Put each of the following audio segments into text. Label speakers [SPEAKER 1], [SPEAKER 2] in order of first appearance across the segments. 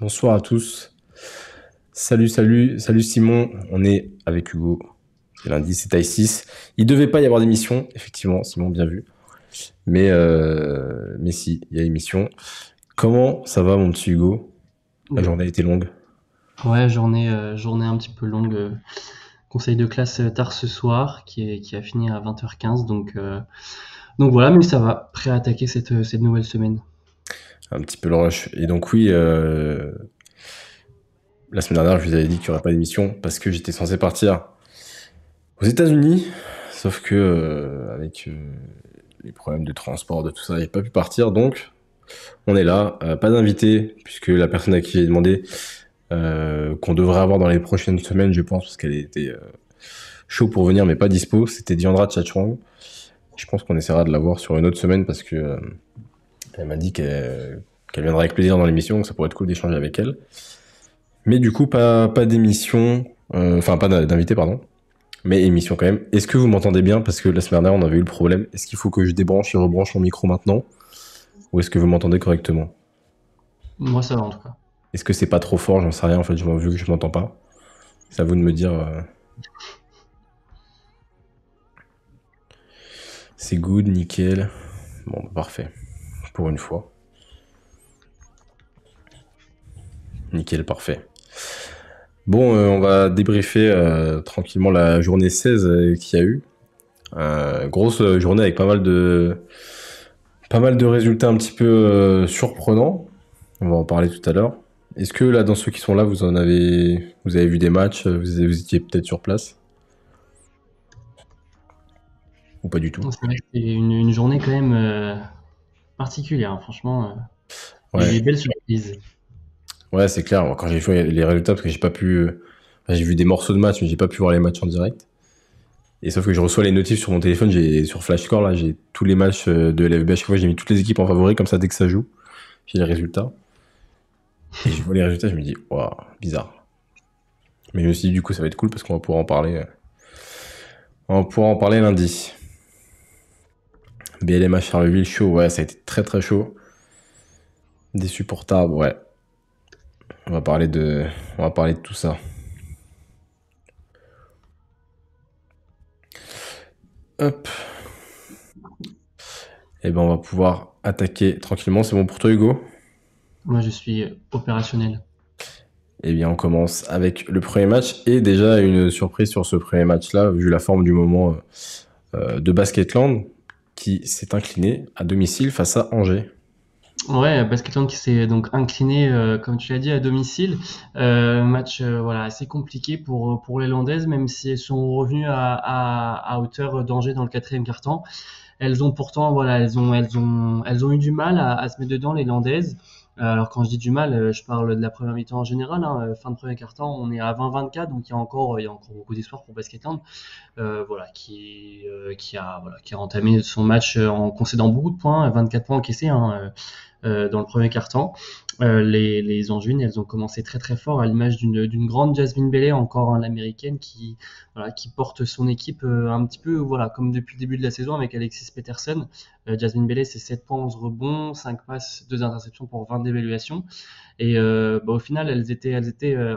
[SPEAKER 1] Bonsoir à tous. Salut Simon. On est avec Hugo. C'est lundi, c'est taille 6. Il devait pas y avoir d'émission, effectivement, Simon, bien vu. Mais si, il y a émission. Comment ça va, mon petit Hugo? La
[SPEAKER 2] Ouais,
[SPEAKER 1] journée a été longue.
[SPEAKER 2] ouais, journée un petit peu longue. Conseil de classe tard ce soir, qui a fini à 20h15. Donc voilà, mais ça va. Prêt à attaquer cette nouvelle semaine.
[SPEAKER 1] Un petit peu le rush. Et donc, oui, la semaine dernière, je vous avais dit qu'il n'y aurait pas d'émission parce que j'étais censé partir aux États-Unis. Sauf que, avec les problèmes de transport, de tout ça, j'ai pas pu partir. Donc, on est là. Pas d'invité, puisque la personne à qui j'ai demandé qu'on devrait avoir dans les prochaines semaines, je pense, parce qu'elle était chaud pour venir, mais pas dispo. C'était Diandra Tchatchouang. Je pense qu'on essaiera de la voir sur une autre semaine parce que elle m'a dit qu'elle viendra avec plaisir dans l'émission, donc ça pourrait être cool d'échanger avec elle. Mais du coup, pas d'émission, enfin pas d'invité, pardon, mais émission quand même. Est-ce que vous m'entendez bien? Parce que la semaine dernière, on avait eu le problème. Est-ce qu'il faut que je débranche et rebranche mon micro maintenant? Ou est-ce que vous m'entendez correctement?
[SPEAKER 2] Moi, ça va en tout cas.
[SPEAKER 1] Est-ce que c'est pas trop fort? J'en sais rien, en fait, vu que je m'entends pas. C'est à vous de me dire. C'est good, nickel. Bon, bah, parfait. Pour une fois. Nickel, parfait. Bon, on va débriefer tranquillement la journée 16 qu'il y a eu. Grosse journée avec pas mal de résultats un petit peu surprenants. On va en parler tout à l'heure. Est-ce que là, dans ceux qui sont là, vous avez vu des matchs, vous étiez peut-être sur place ou pas du tout?
[SPEAKER 2] C'est vrai que c'est une journée quand même particulière, hein. Franchement, il y a eu
[SPEAKER 1] Ouais,
[SPEAKER 2] des belles surprises.
[SPEAKER 1] ouais, c'est clair. Moi, quand j'ai vu les résultats, parce que j'ai pas pu, enfin, j'ai vu des morceaux de matchs, mais j'ai pas pu voir les matchs en direct. Et sauf que je reçois les notifs sur mon téléphone, j'ai sur Flashscore là, j'ai tous les matchs de LFB. À chaque fois, j'ai mis toutes les équipes en favori, comme ça dès que ça joue, j'ai les résultats. Et je vois les résultats, je me dis, waouh, bizarre. Mais je me suis dit, du coup, ça va être cool parce qu'on va pouvoir en parler. On va pouvoir en parler lundi. BLM à Charleville, chaud, ouais, ça a été très très chaud. Des supportables, ouais. On va parler de, on va parler de tout ça. Hop. Et ben, on va pouvoir attaquer tranquillement. C'est bon pour toi, Hugo?
[SPEAKER 2] Moi, je suis opérationnel.
[SPEAKER 1] Eh bien, on commence avec le premier match. Et déjà, une surprise sur ce premier match-là, vu la forme du moment de Basketland, qui s'est incliné à domicile face à Angers.
[SPEAKER 2] Ouais, Basketland qui s'est donc incliné, comme tu l'as dit, à domicile. Match voilà, assez compliqué pour les Landaises, même si elles sont revenues à hauteur d'Angers dans le quatrième quart-temps. Elles ont pourtant, voilà, elles ont eu du mal à se mettre dedans, les Landaises. Alors quand je dis du mal, je parle de la première mi-temps en général, hein. Fin de premier quart-temps, on est à 20-24, donc il y a encore beaucoup d'espoir pour Basketland, voilà, qui a entamé son match en concédant beaucoup de points, 24 points encaissés, hein, dans le premier quart-temps. Les Angevines, elles ont commencé très très fort à l'image d'une grande Jasmine Bailey, encore hein, l'américaine qui porte son équipe un petit peu voilà, comme depuis le début de la saison avec Alexis Peterson. Jasmine Bailey, c'est 7 points, 11 rebonds, 5 passes, 2 interceptions pour 20 d'évaluation. Et au final, elles étaient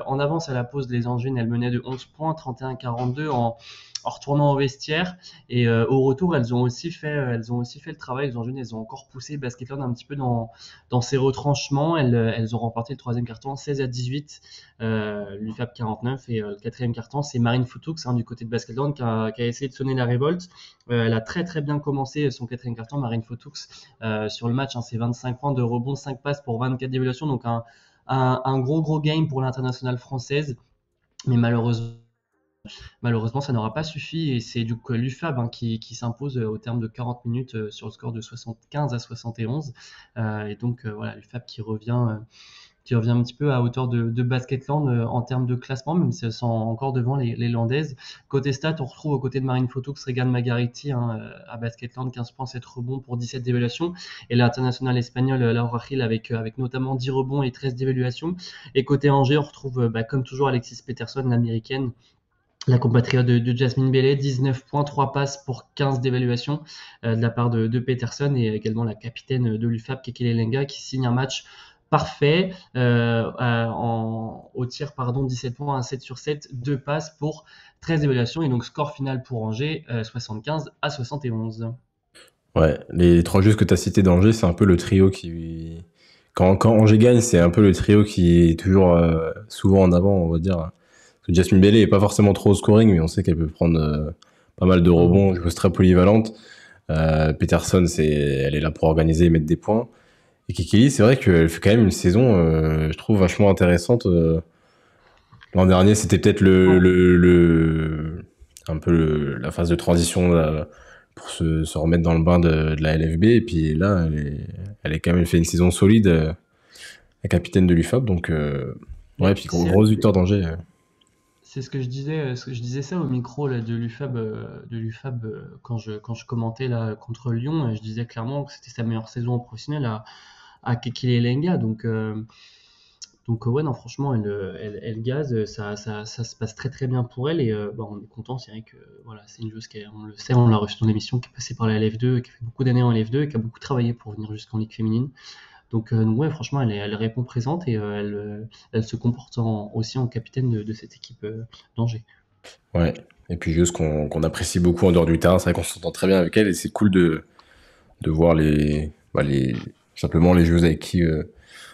[SPEAKER 2] en avance à la pause. Les Angevines, elles menaient de 11 points, 31-42 en retournant au vestiaire. Et au retour, elles ont aussi fait le travail. Les Angevines, elles ont encore poussé Basketland un petit peu dans ses retranchements. Elles ont remporté le troisième carton 16-18, l'UFAP 49. Et le quatrième carton, c'est Marine Futoux hein, du côté de Basketland qui a essayé de sonner la révolte. Elle a très très bien commencé son quatrième carton, Marine Futoux, sur le match. Hein, c'est 25 points de rebond, 5 passes pour 24 d'évaluation. Donc un gros gros game pour l'internationale française. Mais malheureusement, ça n'aura pas suffi et c'est du coup l'UFAB hein, qui s'impose au terme de 40 minutes sur le score de 75-71. Et donc voilà, l'UFAB qui revient un petit peu à hauteur de Basketland en termes de classement, même si elles sont encore devant les Landaises. Côté stats, on retrouve aux côtés de Marine Fotoux, Regan Magariti hein, à Basketland, 15 points, 7 rebonds pour 17 d'évaluation. Et l'international espagnol Laura Gil avec notamment 10 rebonds et 13 d'évaluation. Et côté Angers, on retrouve comme toujours Alexis Peterson, l'américaine, la compatriote de Jasmine Bailey, 19 points, 3 passes pour 15 d'évaluation de la part de Peterson et également la capitaine de l'UFAP, Kekele Lenga, qui signe un match parfait. Au tir, pardon, 17 points, un 7 sur 7, 2 passes pour 13 évaluations. Et donc, score final pour Angers, 75-71.
[SPEAKER 1] Ouais, les trois jeux que tu as cités d'Angers, c'est un peu le trio qui. Quand Angers gagne, c'est un peu le trio qui est toujours souvent en avant, on va dire. Parce que Jasmine Bailey est pas forcément trop au scoring, mais on sait qu'elle peut prendre pas mal de
[SPEAKER 2] Mhm.
[SPEAKER 1] rebonds, une joueuse très polyvalente. Peterson, elle est là pour organiser et mettre des points. Et Kikili, c'est vrai qu'elle fait quand même une saison, je trouve, vachement intéressante. L'an dernier, c'était peut-être un peu la phase de transition là, pour se remettre dans le bain de la LFB. Et puis là, elle est quand même fait une saison solide, la capitaine de l'UFAB. Donc, ouais,
[SPEAKER 2] Mais
[SPEAKER 1] puis grosse victoire d'Angers.
[SPEAKER 2] c'est ce que je disais, je disais ça au micro là, de l'UFAB quand je commentais là, contre Lyon. Je disais clairement que c'était sa meilleure saison en professionnel à Kekile Elenga. Donc ouais, non, franchement, elle gaze, ça se passe très très bien pour elle et bah, on est content. C'est vrai que voilà, c'est une joueuse on le sait, on l'a reçue dans l'émission, qui est passée par la LF2, qui a fait beaucoup d'années en LF2 et qui a beaucoup travaillé pour venir jusqu'en Ligue féminine. Donc ouais, franchement, elle répond présente et elle se comporte aussi en capitaine de cette équipe d'Angers.
[SPEAKER 1] Ouais. Et puis juste qu'on apprécie beaucoup en dehors du terrain. C'est vrai qu'on s'entend très bien avec elle et c'est cool de voir simplement les joueuses avec qui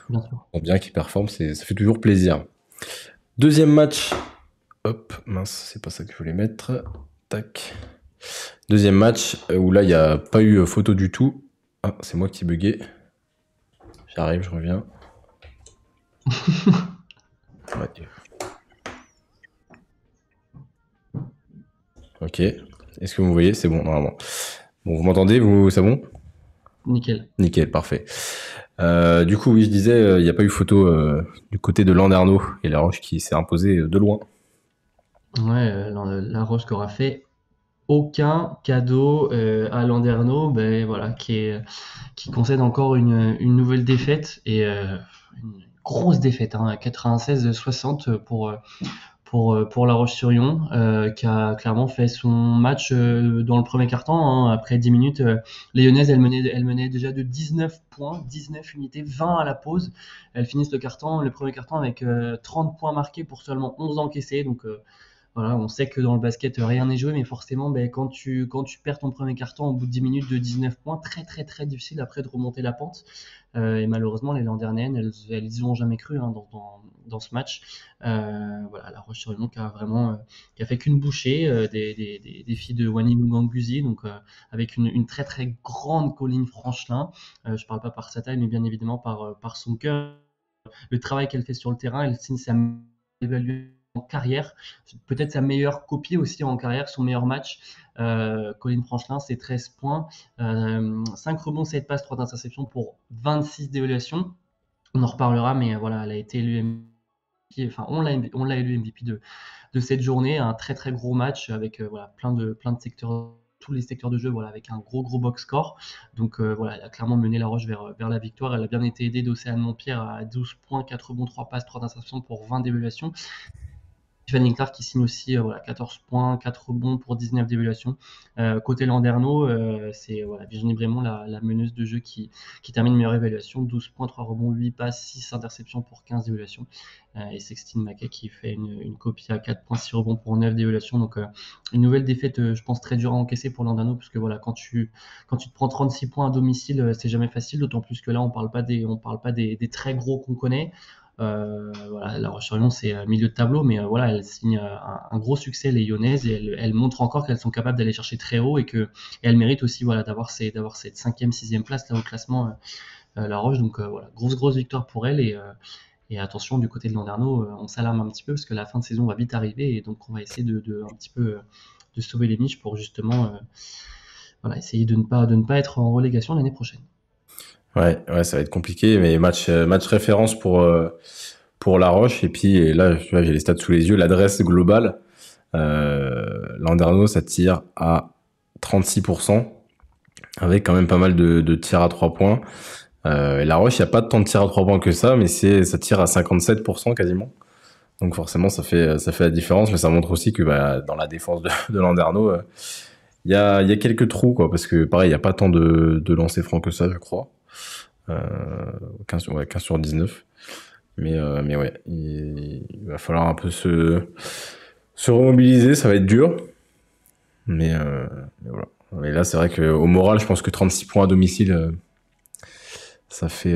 [SPEAKER 2] Bien sûr.
[SPEAKER 1] on bien, qui performent. Ça fait toujours plaisir. Deuxième match. Hop, mince, c'est pas ça que je voulais mettre. Tac. Deuxième match où là, il n'y a pas eu photo du tout. Ah, c'est moi qui buguais. J'arrive, je reviens. Ouais. Ok. Est-ce que vous me voyez? C'est bon, normalement. Bon, vous m'entendez? C'est bon?
[SPEAKER 2] Nickel.
[SPEAKER 1] Nickel, parfait. Du coup, oui, je disais, il n'y a pas eu photo du côté de Landerneau et La Roche qui s'est imposé de loin.
[SPEAKER 2] Ouais, la Roche qui aura fait aucun cadeau à Landerneau, ben voilà, qui concède encore une nouvelle défaite et une grosse défaite, hein, 96-60 pour La Roche-sur-Yon, qui a clairement fait son match dans le premier quart-temps, hein. Après 10 minutes, les Lyonnaises, elles menaient déjà de 19 points, 19 unités, 20 à la pause. Elles finissent le premier quart-temps avec 30 points marqués pour seulement 11 encaissés. Donc voilà, on sait que dans le basket, rien n'est joué, mais forcément, ben, quand tu perds ton premier carton au bout de 10 minutes de 19 points, très très très difficile après de remonter la pente. Et malheureusement, les Landernéennes, elles y ont jamais cru, hein, dans ce match. Voilà, La Roche-sur-Yon qui a vraiment qui a fait qu'une bouchée des filles de Wani Muganguzi, donc avec une très très grande Colline Franchelin. Je parle pas par sa taille, mais bien évidemment par son cœur, le travail qu'elle fait sur le terrain. Elle signe sa évaluée en carrière, peut-être sa meilleure copie aussi en carrière, son meilleur match. Colline Franchelin, c'est 13 points, 5 rebonds, 7 passes, 3 interceptions pour 26 d'évaluation. On en reparlera, mais voilà, elle a été élue MVP, enfin on l'a élu MVP de cette journée. Un très très gros match avec voilà, plein de secteurs, tous les secteurs de jeu, voilà, avec un gros box score. Donc voilà, elle a clairement mené La Roche vers la victoire. Elle a bien été aidée d'Océane Montpierre à 12 points, 4 rebonds, 3 passes, 3 interceptions pour 20 d'évaluation. Tiffany Clark qui signe aussi voilà, 14 points, 4 rebonds pour 19 d'évaluation. Côté Landerneau, c'est voilà, Virginie Brémond, la meneuse de jeu qui termine meilleure évaluation. 12 points, 3 rebonds, 8 passes, 6 interceptions pour 15 d'évaluation. Et Sextine Mackay qui fait une copie à 4 points, 6 rebonds pour 9 d'évaluation. Donc une nouvelle défaite, je pense, très dure à encaisser pour Landerneau, parce que voilà, quand tu te prends 36 points à domicile, c'est jamais facile, d'autant plus que là, on parle pas des très gros qu'on connaît. Voilà, La Roche-sur-Yon, c'est milieu de tableau, mais voilà, elle signe un gros succès, les Lyonnaises, et elle montre encore qu'elles sont capables d'aller chercher très haut et elles méritent aussi voilà, d'avoir cette cinquième, sixième place là au classement, La Roche. Donc voilà, grosse victoire pour elle. Et attention, du côté de Landerneau, on s'alarme un petit peu parce que la fin de saison va vite arriver et donc on va essayer un petit peu de sauver les niches pour justement voilà, essayer de ne pas être en relégation l'année prochaine.
[SPEAKER 1] Ouais, ça va être compliqué, mais match référence pour La Roche. Et puis et là, tu vois, j'ai les stats sous les yeux. L'adresse globale, Landerneau, ça tire à 36%, avec quand même pas mal de tirs à 3 points. Et La Roche, il n'y a pas tant de tirs à 3 points que ça, mais ça tire à 57% quasiment. Donc forcément, ça fait la différence, mais ça montre aussi que bah, dans la défense de Landerneau, il y a quelques trous, quoi, parce que pareil, il n'y a pas tant de lancers francs que ça, je crois. 15 sur 19. Mais ouais, il va falloir un peu se remobiliser, ça va être dur. Mais voilà. Et là, c'est vrai qu'au moral, je pense que 36 points à domicile, ça fait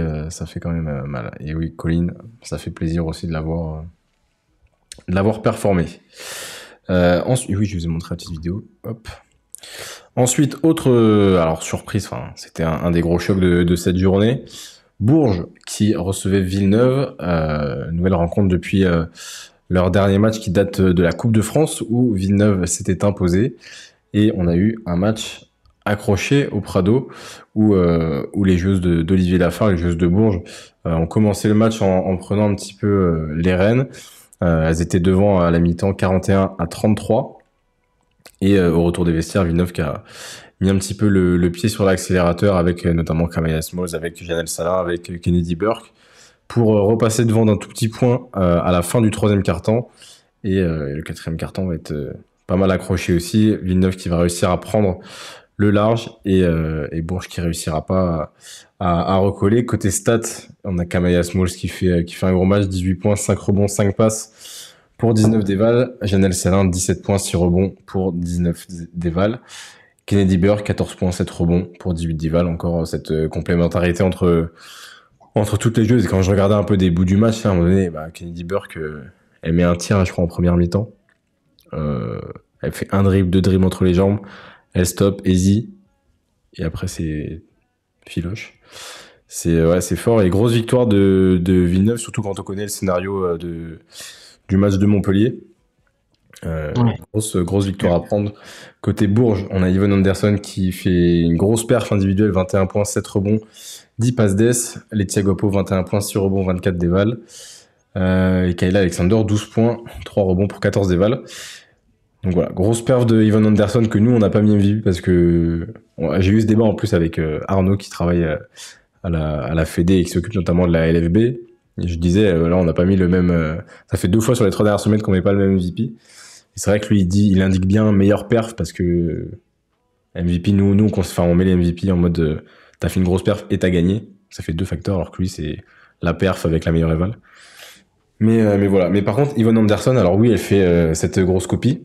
[SPEAKER 1] quand même mal. Et oui, Colin, ça fait plaisir aussi de l'avoir performé. Ensuite, oui, je vous ai montré la petite vidéo. Hop. Ensuite, autre alors surprise, enfin, c'était un des gros chocs de cette journée. Bourges qui recevait Villeneuve, nouvelle rencontre depuis leur dernier match qui date de la Coupe de France où Villeneuve s'était imposé. Et on a eu un match accroché au Prado où les joueuses d'Olivier Lafare, les joueuses de Bourges, ont commencé le match en prenant un petit peu les rênes. Elles étaient devant à la mi-temps 41-33. Et au retour des vestiaires, Villeneuve qui a mis un petit peu le pied sur l'accélérateur avec notamment Kamaya Smalls, avec Janelle Salin, avec Kennedy Burke, pour repasser devant d'un tout petit point à la fin du troisième quart-temps. Et le quatrième quart-temps va être pas mal accroché aussi. Villeneuve qui va réussir à prendre le large et Bourges qui réussira pas à recoller. Côté stats, on a Kamaya Smalls qui fait un gros match, 18 points, 5 rebonds, 5 passes pour 19 déval. Janelle Salin, 17 points, 6 rebonds pour 19 déval. Kennedy Burke, 14 points, 7 rebonds pour 18 déval. Encore cette complémentarité entre toutes les joueuses. Et quand je regardais un peu des bouts du match, à un moment donné, Kennedy Burke, elle met un tir, je crois, en première mi-temps. Elle fait un dribble, deux dribbles entre les jambes. Elle stoppe, easy. Et après, c'est filoche. C'est fort. Et grosse victoire de Villeneuve, surtout quand on connaît le scénario du match de Montpellier.
[SPEAKER 2] Ouais.
[SPEAKER 1] Grosse victoire à prendre. Côté Bourges, on a Yvonne Anderson qui fait une grosse perf individuelle, 21 points, 7 rebonds, 10 passes d'ess. Laetitia Guapo, 21 points, 6 rebonds, 24 déval. Et Kayla Alexander, 12 points, 3 rebonds pour 14 déval. Donc voilà, grosse perf de Yvonne Anderson que nous, on n'a pas mis MVP parce que j'ai eu ce débat en plus avec Arnaud qui travaille à la Fédé et qui s'occupe notamment de la LFB. Et je disais, là, on n'a pas mis le même... ça fait 2 fois sur les 3 dernières semaines qu'on met pas le même MVP. Et c'est vrai que lui, il indique bien meilleure perf parce que MVP, nous on met les MVP en mode t'as fait une grosse perf et t'as gagné. Ça fait 2 facteurs alors que lui, c'est la perf avec la meilleure éval. Mais voilà. Mais par contre, Yvonne Anderson, alors oui, elle fait cette grosse copie.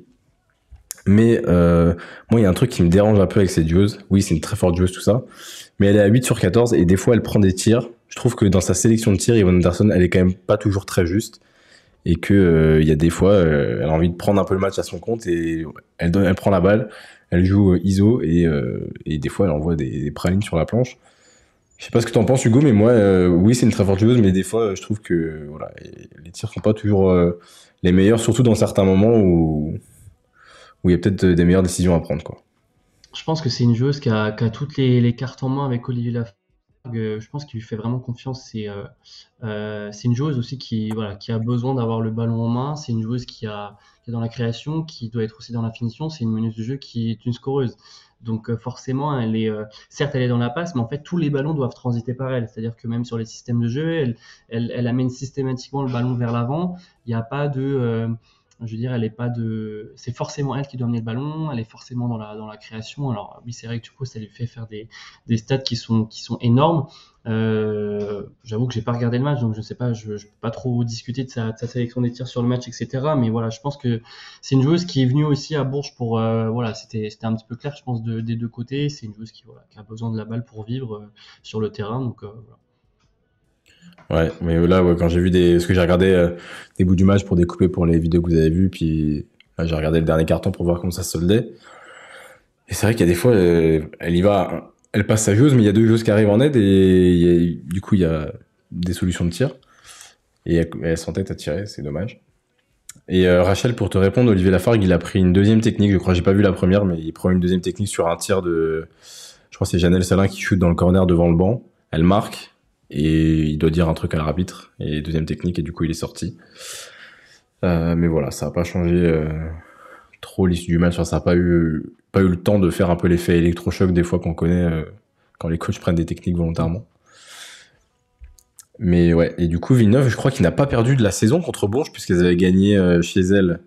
[SPEAKER 1] Mais moi, il y a un truc qui me dérange un peu avec cette joueuse. Oui, c'est une très forte joueuse, tout ça. Mais elle est à 8 sur 14 et des fois, elle prend des tirs. Je trouve que dans sa sélection de tirs, Yvonne Anderson, elle est quand même pas toujours très juste. Et que il y a des fois, elle a envie de prendre un peu le match à son compte et elle prend la balle, elle joue ISO et des fois, elle envoie des pralines sur la planche. Je sais pas ce que t'en penses, Hugo, mais moi, oui, c'est une très forte joueuse, mais des fois, je trouve que voilà, les tirs sont pas toujours les meilleurs, surtout dans certains moments où il y a peut-être des meilleures décisions à prendre, quoi.
[SPEAKER 2] Je pense que c'est une joueuse qui a toutes les cartes en main avec Olivier Lafargue. Je pense qu'il lui fait vraiment confiance. C'est une joueuse aussi qui a besoin d'avoir le ballon en main. C'est une joueuse qui est dans la création, qui doit être aussi dans la finition. C'est une meneuse de jeu qui est une scoreuse. Donc forcément, certes, elle est dans la passe, mais en fait, tous les ballons doivent transiter par elle. C'est-à-dire que même sur les systèmes de jeu, elle amène systématiquement le ballon vers l'avant. Il n'y a pas je veux dire, elle est pas c'est forcément elle qui doit amener le ballon, elle est forcément dans la création. Alors oui, c'est vrai que du coup, ça lui fait faire des stats qui sont énormes. J'avoue que j'ai pas regardé le match, donc je sais pas, je peux pas trop discuter de sa sélection des tirs sur le match, etc. Mais voilà, je pense que c'est une joueuse qui est venue aussi à Bourges pour, voilà, c'était un petit peu clair, je pense, des deux côtés. C'est une joueuse qui a besoin de la balle pour vivre sur le terrain, donc voilà.
[SPEAKER 1] Ouais, mais là, ouais, quand j'ai vu parce que j'ai regardé des bouts du match pour découper pour les vidéos que vous avez vues, puis là, j'ai regardé le dernier carton pour voir comment ça se soldait. Et c'est vrai qu'il y a des fois, elle y va, elle passe sa joueuse, mais il y a deux joueuses qui arrivent en aide et du coup, il y a des solutions de tir. Et elle s'entête à tirer, c'est dommage. Et Rachel, pour te répondre, Olivier Lafargue, il a pris une deuxième technique. Je crois que j'ai pas vu la première, mais il prend une deuxième technique sur un tir je crois que c'est Janelle Salin qui shoot dans le corner devant le banc. Elle marque et il doit dire un truc à l'arbitre. Et deuxième technique et du coup il est sorti. Mais voilà, ça a pas changé trop l'issue du match. Enfin, ça a pas eu le temps de faire un peu l'effet électrochoc des fois qu'on connaît quand les coachs prennent des techniques volontairement. Mais ouais, et du coup Villeneuve, je crois qu'il n'a pas perdu de la saison contre Bourges puisqu'elles avaient gagné chez elles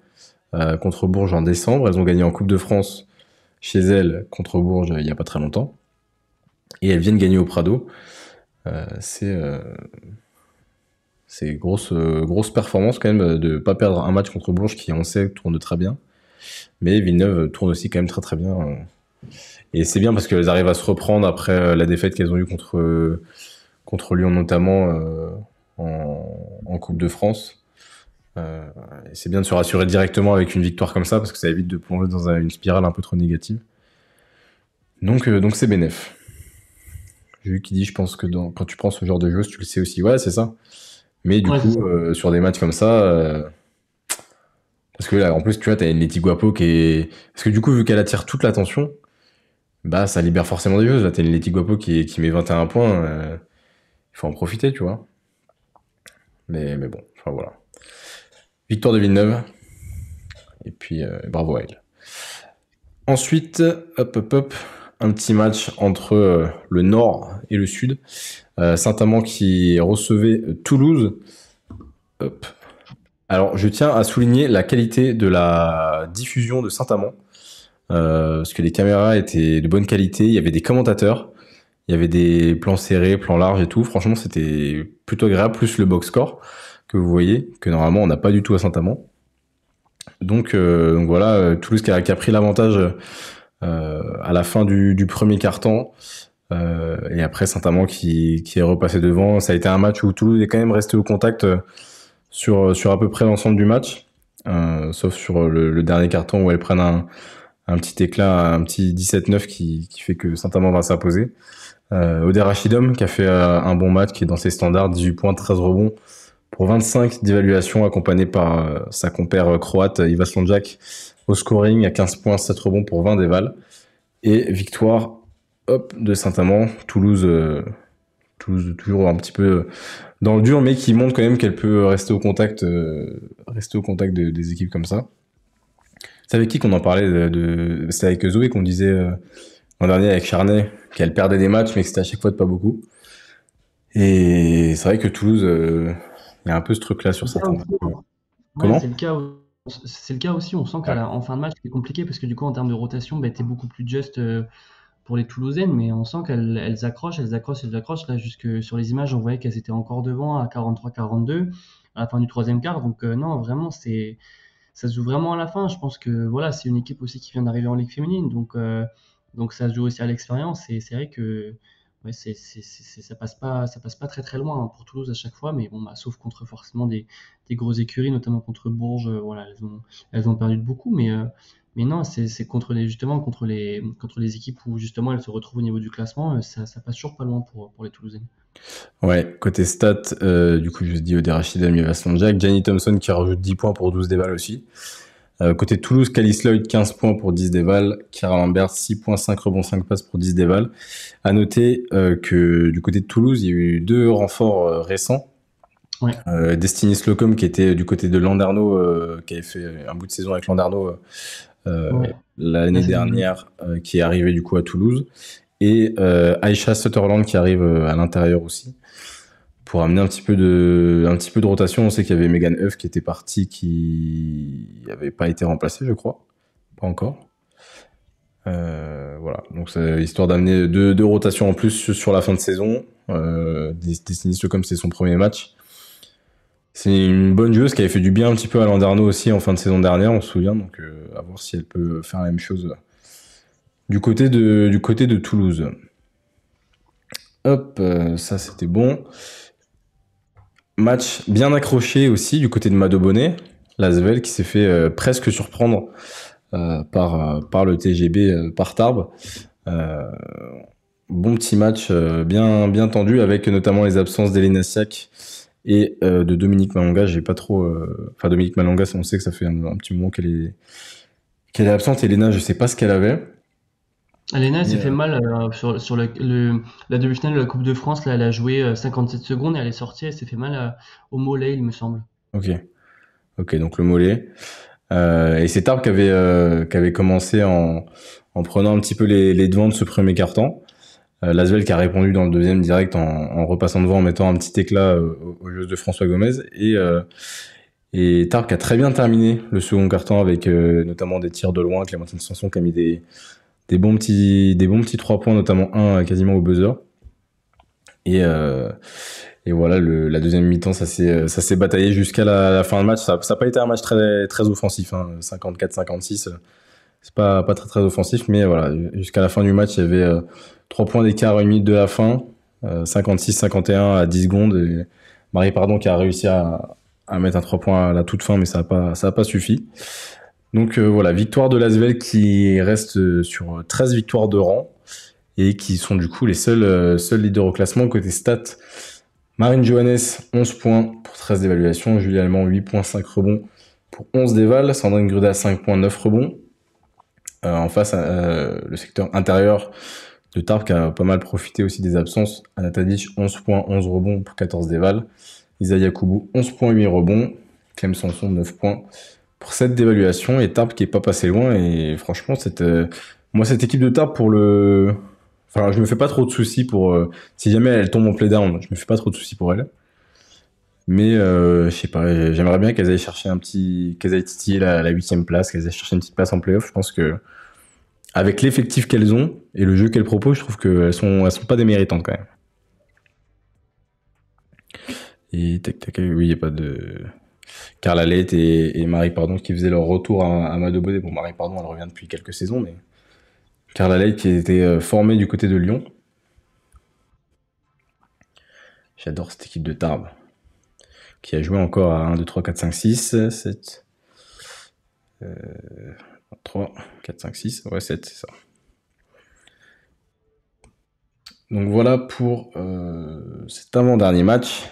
[SPEAKER 1] contre Bourges en décembre. Elles ont gagné en Coupe de France chez elles contre Bourges il y a pas très longtemps. Et elles viennent gagner au Prado. C'est grosse performance quand même de pas perdre un match contre Bourges qui, on sait, tourne très bien. Mais Villeneuve tourne aussi quand même très très bien. Et c'est bien parce qu'elles arrivent à se reprendre après la défaite qu'elles ont eue contre Lyon notamment en Coupe de France. Et c'est bien de se rassurer directement avec une victoire comme ça parce que ça évite de plonger dans une spirale un peu trop négative. Donc c'est bénef. J'ai vu qui dit, je pense que quand tu prends ce genre de jeu, tu le sais aussi. Ouais, c'est ça. Mais du
[SPEAKER 2] Ouais, c'est
[SPEAKER 1] coup,
[SPEAKER 2] ça.
[SPEAKER 1] sur des matchs comme ça, parce que là, en plus, tu vois, t'as une Letty Guapo qui est. Parce que du coup, vu qu'elle attire toute l'attention, bah, ça libère forcément des choses. Là, t'as une Letty Guapo qui met 21 points. Il faut en profiter, tu vois. Mais bon, enfin voilà. Victoire de Villeneuve. Et puis, bravo à elle. Ensuite, hop, un petit match entre le Nord et le Sud. Saint-Amand qui recevait Toulouse. Hop. Alors, je tiens à souligner la qualité de la diffusion de Saint-Amand. Parce que les caméras étaient de bonne qualité. Il y avait des commentateurs. Il y avait des plans serrés, plans larges et tout. Franchement, c'était plutôt agréable. Plus le box score que vous voyez, que normalement, on n'a pas du tout à Saint-Amand. Donc voilà, Toulouse qui a pris l'avantage à la fin du premier quart-temps. Et après Saint-Amand qui est repassé devant. Ça a été un match où Toulouse est quand même resté au contact sur à peu près l'ensemble du match, sauf sur le dernier quart-temps où elles prennent un petit éclat, un petit 17-9 qui fait que Saint-Amand va s'imposer. Odé Rachidom qui a fait un bon match, qui est dans ses standards, 18 points, 13 rebonds pour 25 d'évaluation, accompagné par sa compère croate Iva Slonjak au scoring à 15 points, 7 rebonds pour 20 d'éval. Et victoire de Saint-Amand. Toulouse toujours un petit peu dans le dur, mais qui montre quand même qu'elle peut rester au contact des équipes comme ça. C'est avec qui qu'on en parlait C'était avec Zoé qu'on disait l'an dernier avec Charnay qu'elle perdait des matchs, mais que c'était à chaque fois de pas beaucoup. Et c'est vrai que Toulouse, il y a un peu ce truc-là sur
[SPEAKER 2] C'est le cas
[SPEAKER 1] certains
[SPEAKER 2] aussi,
[SPEAKER 1] matchs.
[SPEAKER 2] hein. Ouais,
[SPEAKER 1] Comment?
[SPEAKER 2] c'est le cas aussi. On sent
[SPEAKER 1] Ouais.
[SPEAKER 2] qu'en fin de match, c'est compliqué parce que du coup, en termes de rotation, bah, t'es beaucoup plus juste pour les Toulousaines, mais on sent qu'elles accrochent, elles accrochent, elles accrochent. Là, jusque sur les images, on voyait qu'elles étaient encore devant à 43-42 à la fin du troisième quart. Donc non, vraiment, ça se joue vraiment à la fin. Je pense que voilà, c'est une équipe aussi qui vient d'arriver en Ligue féminine, donc ça se joue aussi à l'expérience. Et c'est vrai que ouais, ça passe pas très très loin, hein, pour Toulouse à chaque fois, mais bon, bah, sauf contre forcément des grosses écuries, notamment contre Bourges. Voilà, elles ont perdu de beaucoup, mais non, c'est justement contre les équipes où justement elles se retrouvent au niveau du classement, ça passe toujours pas loin pour les Toulousaines.
[SPEAKER 1] Ouais, côté stats, du coup, je dis Odé Rachidem, Iva Slonjak, Gianni Thompson qui rajoute 10 points pour 12 déval aussi. Côté Toulouse, Calice Lloyd, 15 points pour 10 déval. Kira Lambert, 6 points, 5 rebonds, 5 passes pour 10 déval. À noter que du côté de Toulouse, il y a eu deux renforts récents.
[SPEAKER 2] Ouais,
[SPEAKER 1] Destiny Slocum qui était du côté de Landerneau, qui avait fait un bout de saison avec Landerneau
[SPEAKER 2] ouais, la
[SPEAKER 1] l'année
[SPEAKER 2] saison dernière.
[SPEAKER 1] dernière, qui est arrivé du coup à Toulouse. Et Aisha Sutherland qui arrive à l'intérieur aussi pour amener un petit peu de rotation. On sait qu'il y avait Megan Huff qui était partie, qui n'avait pas été remplacée, je crois. Pas encore. Voilà. Donc, c'est histoire d'amener deux rotations en plus sur la fin de saison. Destiny Slocum, c'est son premier match. C'est une bonne joueuse qui avait fait du bien un petit peu à Landerneau aussi en fin de saison dernière, on se souvient. Donc, à voir si elle peut faire la même chose du côté de Toulouse. Hop, ça c'était bon. Match bien accroché aussi du côté de Madobonnet, l'Asvel qui s'est fait presque surprendre par le TGB, par Tarbes. Euh, bon petit match bien tendu avec notamment les absences d'Elena Siak et de Dominique Malonga. J'ai pas trop. Enfin, Dominique Malonga, on sait que ça fait un petit moment qu'elle est absente. Elena, je sais pas ce qu'elle avait.
[SPEAKER 2] Alena s'est
[SPEAKER 1] Mais,
[SPEAKER 2] fait mal sur la demi-finale de la Coupe de France. Là, elle a joué 57 secondes et elle est sortie. Elle s'est fait mal au mollet, il me semble.
[SPEAKER 1] ok, ok, donc le mollet. Et c'est Tarbes qui avait commencé en prenant un petit peu les devants de ce premier quart-temps. L'Asvel qui a répondu dans le deuxième direct en repassant devant, en mettant un petit éclat au jeu de François Gomez. Et Tarbes qui a très bien terminé le second quart-temps avec notamment des tirs de loin. Clémentine Sanson qui a mis des bons petits 3 points, notamment un quasiment au buzzer. Et, euh, et voilà, la deuxième mi-temps, ça s'est bataillé jusqu'à la fin de match. Ça n'a pas été un match très, très offensif, hein, 54-56. C'est pas très très offensif, mais voilà, jusqu'à la fin du match, il y avait 3 points d'écart à une minute de la fin, 56-51 à 10 secondes. Et Marie Pardon qui a réussi à mettre un 3 points à la toute fin, mais ça a pas suffi. Donc voilà, victoire de l'Asvel qui reste sur 13 victoires de rang et qui sont du coup les seuls leaders au classement. Côté stats, Marine Johannes, 11 points pour 13 d'évaluation, Julie Allemand, 8,5 rebonds pour 11 d'éval, Sandrine Gruda, 5,9 rebonds. En face, le secteur intérieur de Tarbes qui a pas mal profité aussi des absences. Anna Tadic, 11 points, 11 rebonds pour 14 d'éval. Isa Yacoubou, 11 points, 8 rebonds. Clem Sanson, 9 points pour 7 d'évaluation. Et Tarbes qui est pas passé loin. Et franchement, moi, cette équipe de Tarbes Enfin, je me fais pas trop de soucis pour... si jamais elle tombe en play-down, je me fais pas trop de soucis pour elle. Mais je sais pas, j'aimerais bien qu'elles aillent chercher qu'elles aillent titiller la 8e place, qu'elles aillent chercher une petite place en play-off. Je pense que avec l'effectif qu'elles ont et le jeu qu'elles proposent, je trouve qu'elles sont pas déméritantes quand même. Et tac tac, oui, il n'y a pas de Carla Leit et Marie Pardon qui faisaient leur retour à Mado Bodé. Bon, Marie Pardon, elle revient depuis quelques saisons, mais Carla Leit qui était formée du côté de Lyon. J'adore cette équipe de Tarbes qui a joué encore à 1, 2, 3, 4, 5, 6, 7, 3, 4, 5, 6, ouais, 7, c'est ça. Donc voilà pour cet avant-dernier match.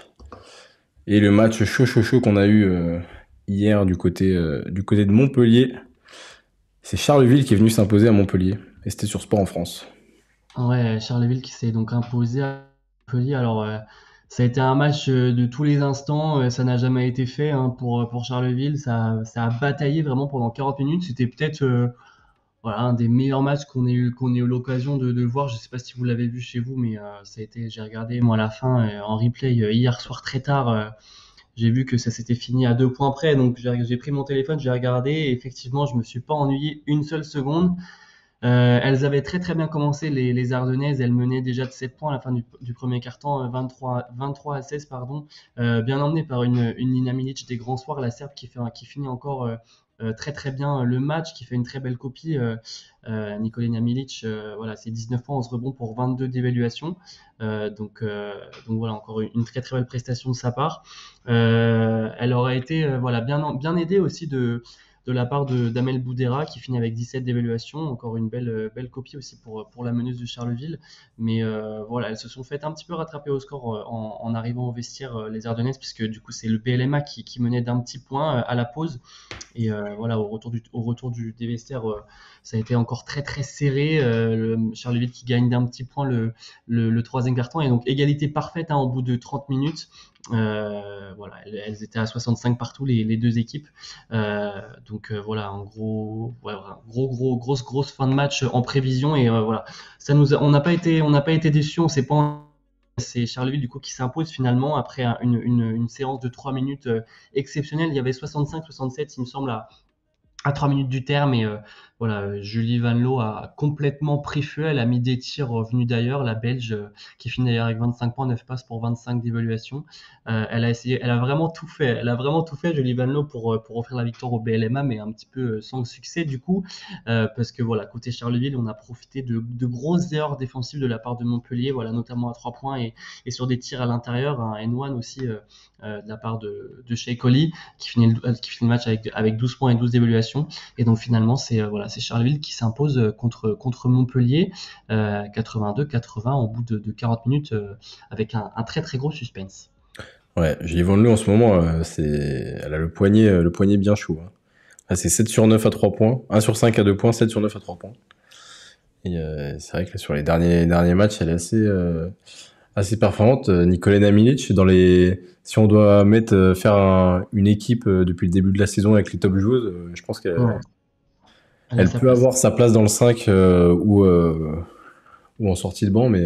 [SPEAKER 1] Et le match chaud qu'on a eu hier du côté de Montpellier. C'est Charleville qui est venu s'imposer à Montpellier. Et c'était sur Sport en France.
[SPEAKER 2] Ouais, Charleville qui s'est donc imposé à Montpellier. Alors, ça a été un match de tous les instants. Ça n'a jamais été fait hein, pour Charleville. Ça a bataillé vraiment pendant 40 minutes. C'était peut-être voilà, un des meilleurs matchs qu'on ait eu l'occasion de voir. Je ne sais pas si vous l'avez vu chez vous, mais j'ai regardé moi à la fin en replay hier soir très tard. J'ai vu que ça s'était fini à 2 points près. Donc, j'ai pris mon téléphone, j'ai regardé. Et effectivement, je me suis pas ennuyé une seule seconde. Elles avaient très très bien commencé les Ardennaises, elles menaient déjà de 7 points à la fin du premier quart-temps, 23 à 16 pardon, bien emmenées par une Nina Milic des grands soirs, la Serbe qui finit encore très très bien le match, qui fait une très belle copie. Nikolina Milic, voilà, c'est 19 points, 11 rebonds pour 22 d'évaluation. Donc voilà, encore une très très belle prestation de sa part. Elle aurait été voilà, bien aidée aussi de la part d'Amel Boudera qui finit avec 17 d'évaluation, encore une belle copie aussi pour la meneuse de Charleville. Mais voilà, elles se sont faites un petit peu rattraper au score en arrivant au vestiaire les Ardennaises, puisque du coup c'est le BLMA qui menait d'un petit point à la pause. Et voilà, au retour des vestiaires, ça a été encore très très serré. Charleville qui gagne d'un petit point le troisième quart-temps, et donc égalité parfaite hein, au bout de 30 minutes. Voilà, elles étaient à 65 partout les deux équipes. Donc voilà, en gros, ouais, voilà, grosse fin de match en prévision. Et voilà, on n'a pas été déçus. C'est Charleville du coup qui s'impose finalement après une séance de 3 minutes exceptionnelle. Il y avait 65-67 il me semble à 3 minutes du terme. Et voilà, Julie Van Loo a complètement pris feu. Elle a mis des tirs venus d'ailleurs, la Belge qui finit d'ailleurs avec 25 points, 9 passes pour 25 d'évaluation. Elle a vraiment tout fait. Julie Van Loo, pour offrir la victoire au BLMA, mais un petit peu sans succès du coup, parce que voilà, côté Charleville, on a profité de grosses erreurs défensives de la part de Montpellier, voilà, notamment à 3 points et sur des tirs à l'intérieur, un N1 aussi de la part de Shea Coley qui finit le match avec 12 points et 12 d'évaluation. Et donc finalement, c'est Charleville qui s'impose contre Montpellier 82-80 au bout de 40 minutes avec un très très gros suspense.
[SPEAKER 1] Ouais, Julie Van Loo en ce moment, elle a le poignet bien chaud. Hein. Là, c'est 7 sur 9 à 3 points, 1 sur 5 à 2 points, 7 sur 9 à 3 points. Et c'est vrai que là, sur les derniers matchs, elle est assez performante. Nikolina Milic, si on doit faire une équipe depuis le début de la saison avec les top joueuses, je pense qu'elle
[SPEAKER 2] Ouais.
[SPEAKER 1] elle peut avoir sa place dans le 5 ou en sortie de banc, mais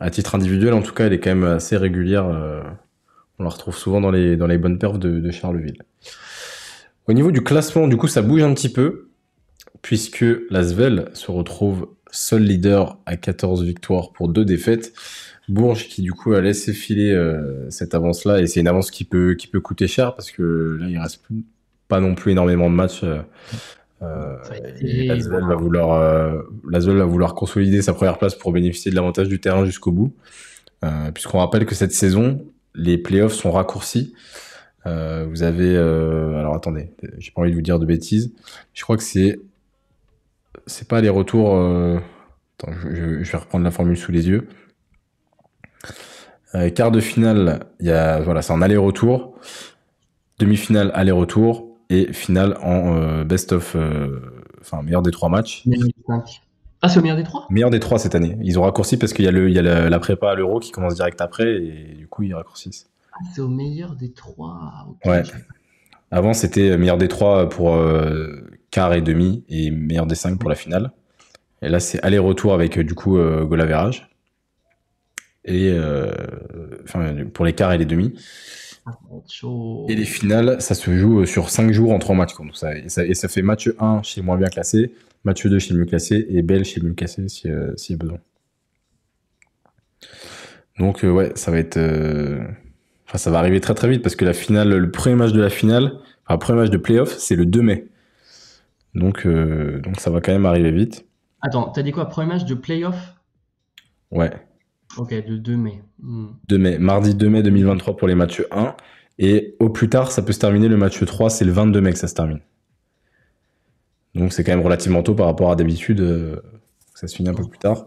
[SPEAKER 1] à titre individuel, en tout cas, elle est quand même assez régulière. On la retrouve souvent dans les bonnes perfs de Charleville. Au niveau du classement, du coup, ça bouge un petit peu, puisque l'Asvel se retrouve seul leader à 14 victoires pour 2 défaites. Bourges qui du coup a laissé filer cette avance-là et c'est une avance qui peut coûter cher parce que là il reste pas non plus énormément de matchs
[SPEAKER 2] Ça va être
[SPEAKER 1] et
[SPEAKER 2] serré, voilà.
[SPEAKER 1] l'Asvel va vouloir consolider sa première place pour bénéficier de l'avantage du terrain jusqu'au bout. Puisqu'on rappelle que cette saison les playoffs sont raccourcis. Vous avez alors attendez, j'ai pas envie de vous dire de bêtises. Je crois que c'est pas les retours. Attends, je vais reprendre la formule sous les yeux. Quart de finale, voilà, c'est en aller-retour. Demi-finale, aller-retour. Et finale en best of, enfin, meilleur des 3 matchs.
[SPEAKER 2] Meilleur des cinq. Ah, c'est au meilleur des trois?
[SPEAKER 1] Meilleur des 3 cette année. Ils ont raccourci parce qu'il y a la prépa à l'Euro qui commence direct après et du coup, ils raccourcissent.
[SPEAKER 2] Ah, c'est au meilleur des trois. Ok,
[SPEAKER 1] Ouais.
[SPEAKER 2] je savais pas.
[SPEAKER 1] Avant, c'était meilleur des 3 pour quart et demi et meilleur des 5 pour la finale. Et là, c'est aller-retour avec du coup goal average. Et enfin, pour les quarts et les demi.
[SPEAKER 2] Ah, ça va être chaud.
[SPEAKER 1] Et les finales, ça se joue sur 5 jours en 3 matchs. Quoi. Donc ça fait match 1 chez le moins bien classé, match 2 chez le mieux classé et Bell chez le mieux classé s'il y a besoin. Donc ouais, ça va être. Enfin, ça va arriver très très vite parce que la finale, le premier match de la finale, enfin, le premier match de playoff, c'est le 2 mai. Donc ça va quand même arriver vite.
[SPEAKER 2] Attends, t'as dit quoi? Premier match de playoff?
[SPEAKER 1] Ouais,
[SPEAKER 2] Ok, le 2 mai.
[SPEAKER 1] 2 mai, mardi 2 mai 2023 pour les matchs 1. Et au plus tard, ça peut se terminer le match 3, c'est le 22 mai que ça se termine. Donc c'est quand même relativement tôt par rapport à d'habitude, ça se finit un peu plus tard.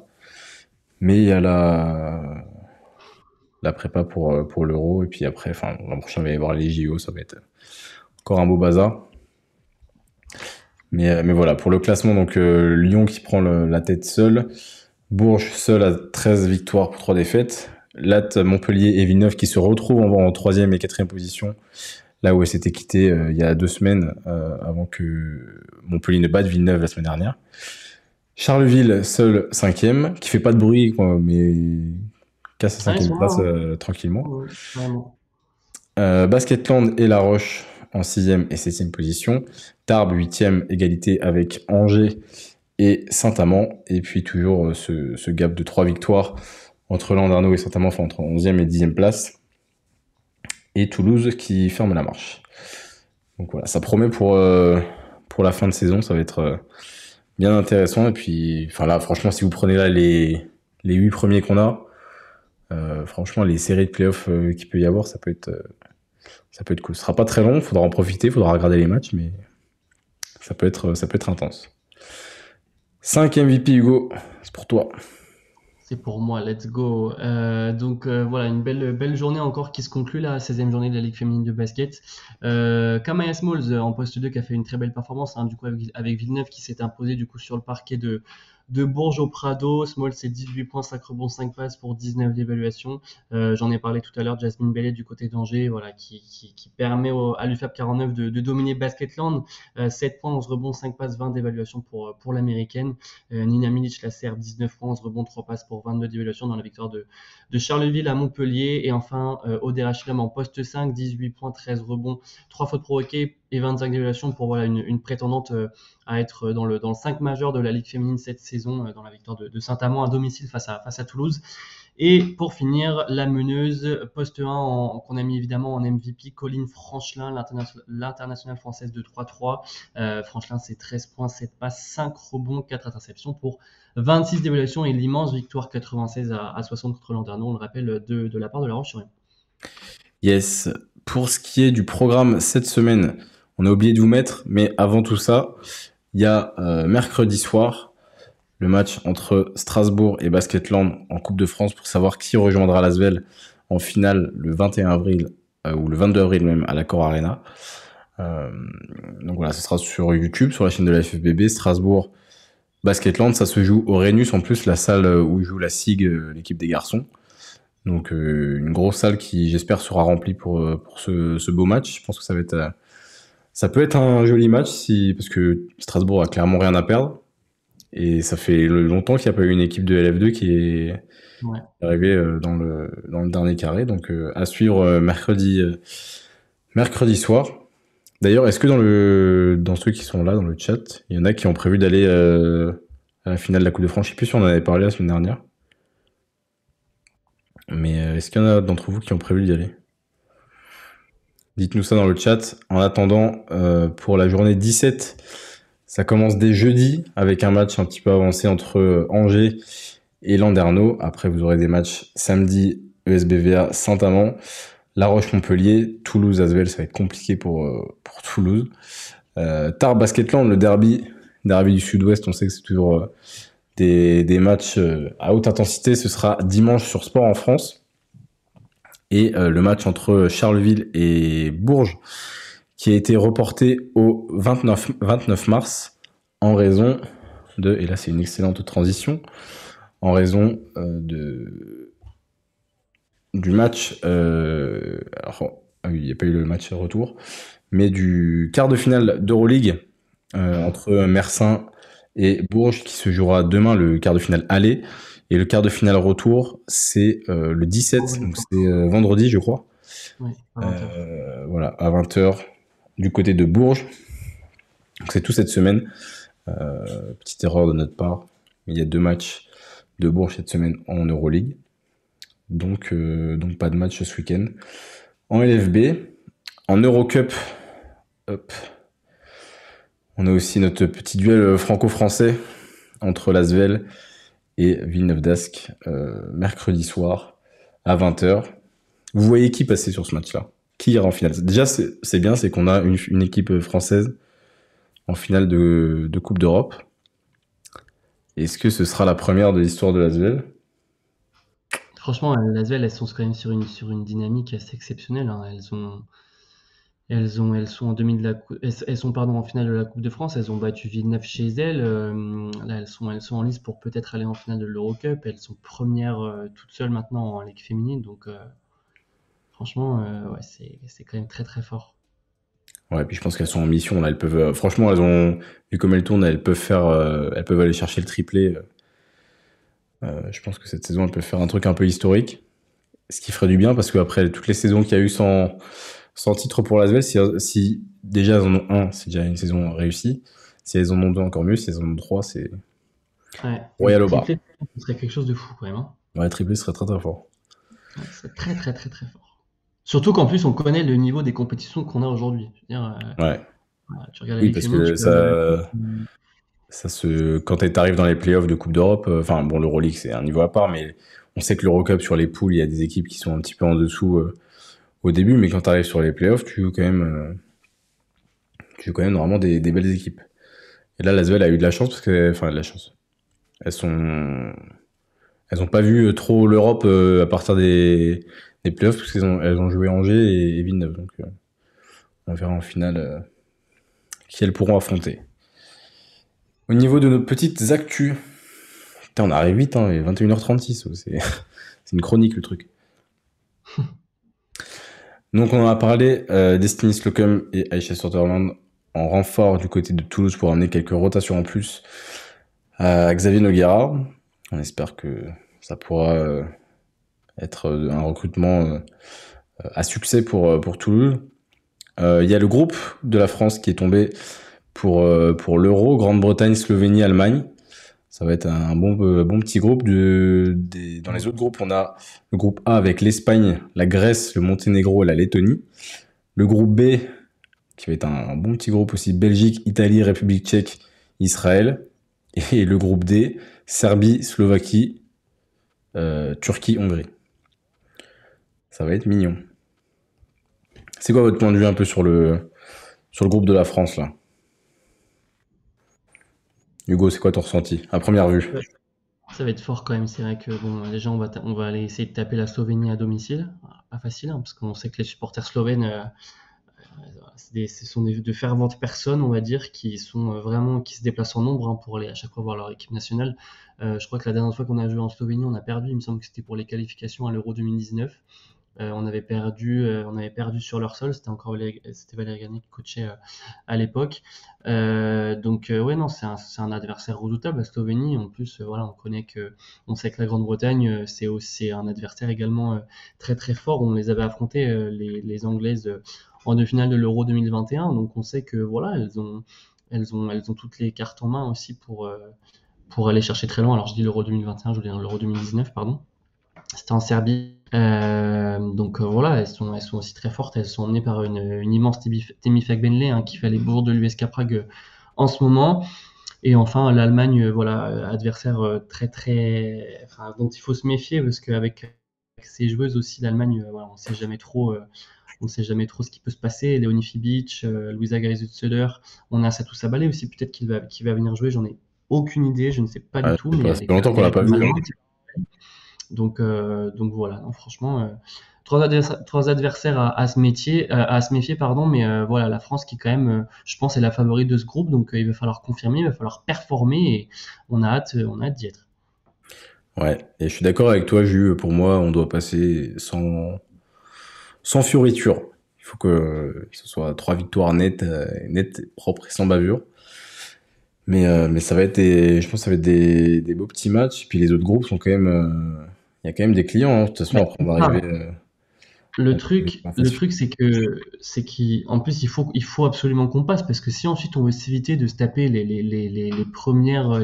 [SPEAKER 1] Mais il y a la prépa pour l'Euro, et puis après, enfin, l'an prochain, il va y avoir les JO, ça va être encore un beau bazar. Mais voilà, pour le classement, donc Lyon qui prend la tête seul, Bourges seul à 13 victoires pour 3 défaites, Latte, Montpellier et Villeneuve qui se retrouvent en 3e et 4e position, là où elle s'était quittée il y a 2 semaines, avant que Montpellier ne batte Villeneuve la semaine dernière. Charleville, seul 5e, qui fait pas de bruit, quoi, mais casse sa
[SPEAKER 2] Ah, ils
[SPEAKER 1] 5e
[SPEAKER 2] sont là,
[SPEAKER 1] place
[SPEAKER 2] hein.
[SPEAKER 1] tranquillement.
[SPEAKER 2] Ouais, vraiment.
[SPEAKER 1] Basketland et La Roche en 6e et 7e position. Tarbes, 8e, égalité avec Angers et Saint-Amand. Et puis toujours ce gap de 3 victoires entre Landerneau et Saint-Amand, enfin entre 11e et 10e place. Et Toulouse qui ferme la marche. Donc voilà, ça promet pour la fin de saison, ça va être bien intéressant. Et puis, enfin là, franchement, si vous prenez là les 8 premiers qu'on a, franchement, les séries de playoffs qu'il peut y avoir, ça peut être cool. Ce sera pas très long, faudra en profiter, faudra regarder les matchs, mais ça peut être intense. 5 MVP Hugo, c'est pour toi.
[SPEAKER 2] C'est pour moi, let's go. Donc voilà, une belle journée encore qui se conclut, la 16e journée de la Ligue féminine de basket. Kamaya Smalls en poste 2 qui a fait une très belle performance, hein, du coup avec Villeneuve qui s'est imposé du coup sur le parquet de Bourges au Prado. Smalls c'est 18 points, 5 rebonds, 5 passes pour 19 d'évaluation. J'en ai parlé tout à l'heure, Jasmine Bellet du côté d'Angers, voilà, qui permet à l'UFAP 49 de dominer Basketland. 7 points, 11 rebonds, 5 passes, 20 d'évaluation pour l'américaine. Nina Milic, la Serbe, 19 points, 11 rebonds, 3 passes pour 22 d'évaluation dans la victoire de Charleville à Montpellier. Et enfin, Aude Rachidam en poste 5, 18 points, 13 rebonds, 3 fautes provoquées et 25 d'évaluation pour voilà, une prétendante à être dans le 5 majeur de la Ligue féminine cette saison, dans la victoire de Saint-Amand à domicile face à Toulouse. Et pour finir, la meneuse, poste 1, qu'on a mis évidemment en MVP, Colline Franchelin, l'internationale française de 3-3. Franchelin, c'est 13 points, 7 passes, 5 rebonds, 4 interceptions pour 26 d'évaluation et l'immense victoire 96 à 60 contre Landerneau, on le rappelle, de la part de La Roche-sur-Yon.
[SPEAKER 1] Yes. Pour ce qui est du programme cette semaine, on a oublié de vous mettre, mais avant tout ça, il y a mercredi soir le match entre Strasbourg et Basketland en Coupe de France pour savoir qui rejoindra l'Asvel en finale le 21 avril ou le 22 avril même à l'Accor Arena. Donc voilà, ce sera sur YouTube, sur la chaîne de la FFBB. Strasbourg, Basketland, ça se joue au Rhenus, en plus la salle où joue la SIG, l'équipe des garçons. Donc une grosse salle qui j'espère sera remplie pour ce beau match. Je pense que ça peut être un joli match parce que Strasbourg a clairement rien à perdre. Et ça fait longtemps qu'il n'y a pas eu une équipe de LF2 qui est arrivée dans le dernier carré. Donc à suivre mercredi soir. D'ailleurs, est-ce que dans ceux qui sont là dans le chat, il y en a qui ont prévu d'aller à la finale de la Coupe de France? Je sais plus si on en avait parlé la semaine dernière. Mais est-ce qu'il y en a d'entre vous qui ont prévu d'y aller? Dites-nous ça dans le chat. En attendant, pour la journée 17, ça commence dès jeudi avec un match un petit peu avancé entre Angers et Landerneau. Après, vous aurez des matchs samedi, ESBVA Saint-Amand, La Roche-Montpellier, Toulouse, Asvel. Ça va être compliqué pour Toulouse. Tarbes Basketland, le derby du Sud-Ouest. On sait que c'est toujours des matchs à haute intensité. Ce sera dimanche sur Sport en France. Et le match entre Charleville et Bourges, qui a été reporté au 29 mars en raison de, et là c'est une excellente transition, en raison du match, alors oui, il n'y a pas eu le match retour, mais du quart de finale d'Euroleague entre Mersin et Bourges qui se jouera demain, le quart de finale aller. Et le quart de finale retour, c'est le 17, donc c'est vendredi, je crois.
[SPEAKER 2] Oui, à 20h.
[SPEAKER 1] Voilà, à 20h, du côté de Bourges. Donc c'est tout cette semaine. Petite erreur de notre part. Il y a 2 matchs de Bourges cette semaine en Euroleague. Donc pas de match ce week-end. En LFB, en Eurocup, hop, on a aussi notre petit duel franco-français entre l'Asvel et Villeneuve d'Ascq, mercredi soir à 20h. Vous voyez qui passer sur ce match-là? Qui ira en finale? Déjà, c'est bien, c'est qu'on a une équipe française en finale de Coupe d'Europe. Est-ce que ce sera la première de l'histoire de l'Asvel?
[SPEAKER 2] Franchement, l'Asvel, elles sont quand même sur une dynamique assez exceptionnelle, hein. Elles sont en demi de elles sont pardon en finale de la Coupe de France. Elles ont battu Villeneuve chez elles. Là, elles sont en lice pour peut-être aller en finale de l'Eurocup. Elles sont premières toutes seules maintenant en Ligue féminine. Donc, franchement, ouais, c'est quand même très très fort.
[SPEAKER 1] Ouais, puis je pense qu'elles sont en mission là. Elles peuvent, franchement, elles ont vu comme elles tournent, elles peuvent aller chercher le triplé. Je pense que cette saison, elles peuvent faire un truc un peu historique, ce qui ferait du bien parce qu'après toutes les saisons qu'il y a eu sans titre pour l'Asvel, si déjà elles en ont un, c'est déjà une saison réussie. Si elles en ont deux, encore mieux. Si elles en ont trois, c'est
[SPEAKER 2] Ouais,
[SPEAKER 1] royal
[SPEAKER 2] le
[SPEAKER 1] au bar.
[SPEAKER 2] triplé, ce serait quelque chose de fou quand même, hein.
[SPEAKER 1] Ouais, triplé serait très très fort.
[SPEAKER 2] Ouais, c'est très très très très fort. Surtout qu'en plus, on connaît le niveau des compétitions qu'on a aujourd'hui. Je veux dire,
[SPEAKER 1] Ouais.
[SPEAKER 2] tu regardes la
[SPEAKER 1] Oui,
[SPEAKER 2] Ligue
[SPEAKER 1] parce
[SPEAKER 2] féminine,
[SPEAKER 1] que
[SPEAKER 2] tu peux regarder la Coupe.
[SPEAKER 1] quand t'arrives dans les playoffs de Coupe d'Europe, enfin bon, l'Euroleague c'est un niveau à part, mais on sait que l'Eurocup sur les poules, il y a des équipes qui sont un petit peu en dessous au début, mais quand t'arrives sur les playoffs, tu joues quand même normalement des belles équipes. Et là, l'Asvel a eu de la chance parce que, enfin, de la chance. Elles sont, elles ont pas vu trop l'Europe à partir des playoffs parce elles ont joué Angers et Villeneuve, donc on verra en finale qui elles pourront affronter. Au niveau de nos petites actus, putain, on arrive vite, hein, 21h36, c'est une chronique le truc. Donc on en a parlé, Destiny Slocum et Aisha Sutherland en renfort du côté de Toulouse pour amener quelques rotations en plus à Xavier Noguera. On espère que ça pourra être un recrutement à succès pour Toulouse. Il y a le groupe de la France qui est tombé pour l'Euro, Grande-Bretagne, Slovénie, Allemagne. Ça va être un bon petit groupe. Dans les autres groupes, on a le groupe A avec l'Espagne, la Grèce, le Monténégro et la Lettonie. Le groupe B, qui va être un bon petit groupe aussi, Belgique, Italie, République tchèque, Israël. Et le groupe D, Serbie, Slovaquie, Turquie, Hongrie. Ça va être mignon. C'est quoi votre point de vue un peu sur le groupe de la France là? Hugo, c'est quoi ton ressenti à première vue?
[SPEAKER 2] Ouais. Ça va être fort quand même. C'est vrai que bon, déjà on va aller essayer de taper la Slovénie à domicile. Pas facile, hein, parce qu'on sait que les supporters slovènes, ce sont de ferventes personnes, on va dire, qui sont vraiment qui se déplacent en nombre, hein, pour aller à chaque fois voir leur équipe nationale. Je crois que la dernière fois qu'on a joué en Slovénie, on a perdu. Il me semble que c'était pour les qualifications à l'Euro 2019. On avait perdu sur leur sol. C'était Valérie Garnier qui coachait à l'époque. Ouais, non, c'est un adversaire redoutable, la Slovénie. En plus, voilà, on sait que la Grande-Bretagne, c'est aussi un adversaire également très très fort. On les avait affrontés, les Anglaises, en demi-finale de l'Euro 2021. Donc on sait que voilà, elles ont toutes les cartes en main aussi pour aller chercher très loin. Alors je dis l'Euro 2021, je veux dire l'Euro 2019, pardon. C'était en Serbie. Donc voilà, elles sont aussi très fortes. Elles sont emmenées par une immense Temi Fagbenle, hein, qui fait les bourgs de l'USK Prague en ce moment. Et enfin, l'Allemagne, voilà, adversaire très très, enfin, dont il faut se méfier parce qu'avec ses joueuses aussi, l'Allemagne, voilà, on sait jamais trop ce qui peut se passer. Leonie Fibic, Luisa Garizutsöller, on a Satou Sabalé aussi, peut-être qu'il va venir jouer. J'en ai aucune idée, je ne sais pas du
[SPEAKER 1] Ouais,
[SPEAKER 2] tout,
[SPEAKER 1] je sais
[SPEAKER 2] mais
[SPEAKER 1] pas, ça fait longtemps qu'on
[SPEAKER 2] elle
[SPEAKER 1] l'a
[SPEAKER 2] est
[SPEAKER 1] pas
[SPEAKER 2] quand
[SPEAKER 1] vu,
[SPEAKER 2] même
[SPEAKER 1] hein.
[SPEAKER 2] allemande. Donc voilà, non, franchement, trois adversaires à se à se méfier, pardon, mais voilà, la France qui quand même, je pense, est la favorite de ce groupe, donc il va falloir confirmer, il va falloir performer, et on a hâte d'y être.
[SPEAKER 1] Ouais, et je suis d'accord avec toi, Jus, pour moi, on doit passer sans fioriture. Il faut que ce soit 3 victoires nettes, propres et sans bavure. Mais ça va être je pense que ça va être des beaux petits matchs. Et puis les autres groupes sont quand même, il y a quand même des clients, hein. De toute façon,
[SPEAKER 2] Mais
[SPEAKER 1] après, on va
[SPEAKER 2] ah,
[SPEAKER 1] arriver,
[SPEAKER 2] Le
[SPEAKER 1] on va arriver
[SPEAKER 2] truc,
[SPEAKER 1] en phase
[SPEAKER 2] le
[SPEAKER 1] finale.
[SPEAKER 2] truc, c'est qu'en plus, il faut absolument qu'on passe parce que si ensuite on veut s'éviter de se taper les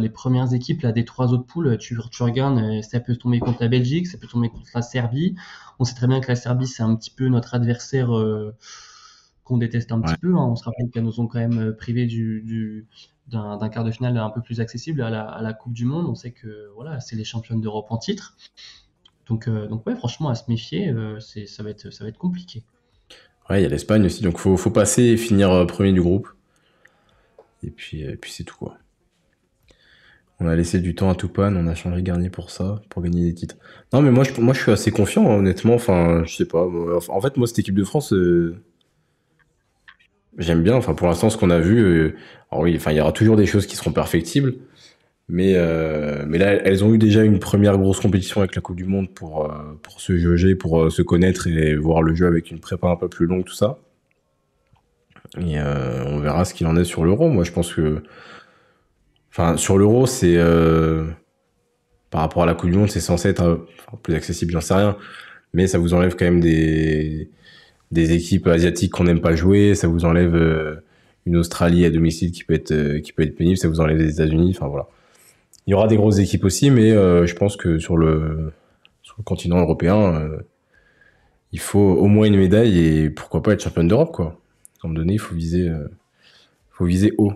[SPEAKER 2] premières équipes là, des trois autres poules, tu regardes, ça peut tomber contre la Belgique, ça peut tomber contre la Serbie. On sait très bien que la Serbie, c'est un petit peu notre adversaire qu'on déteste un
[SPEAKER 1] Ouais,
[SPEAKER 2] petit peu, hein. On se rappelle qu'elles nous ont quand même privé d'un quart de finale un peu plus accessible à la Coupe du Monde. On sait que voilà, c'est les championnes d'Europe en titre. Donc ouais, franchement, à se méfier, ça va être compliqué.
[SPEAKER 1] ouais, il y a l'Espagne aussi, donc faut passer et finir premier du groupe. Et puis c'est tout, quoi. On a laissé du temps à Toupane, on a changé Garnier pour ça, pour gagner des titres. Non, mais moi je suis assez confiant, hein, honnêtement. Enfin, je sais pas. En fait, moi, cette équipe de France, j'aime bien. Enfin, pour l'instant, ce qu'on a vu, alors oui, enfin, il y aura toujours des choses qui seront perfectibles. Mais là, elles ont eu déjà une première grosse compétition avec la Coupe du Monde pour se jauger, pour se connaître et voir le jeu avec une prépa un peu plus longue, tout ça. Et on verra ce qu'il en est sur l'Euro. Moi, je pense que, enfin, sur l'Euro, c'est par rapport à la Coupe du Monde, c'est censé être enfin, plus accessible, j'en sais rien. Mais ça vous enlève quand même des équipes asiatiques qu'on n'aime pas jouer. Ça vous enlève une Australie à domicile qui peut être pénible. Ça vous enlève des États-Unis. Enfin voilà. Il y aura des grosses équipes aussi, mais je pense que sur le continent européen, il faut au moins une médaille et pourquoi pas être championne d'Europe, quoi. À un moment donné, il faut viser haut.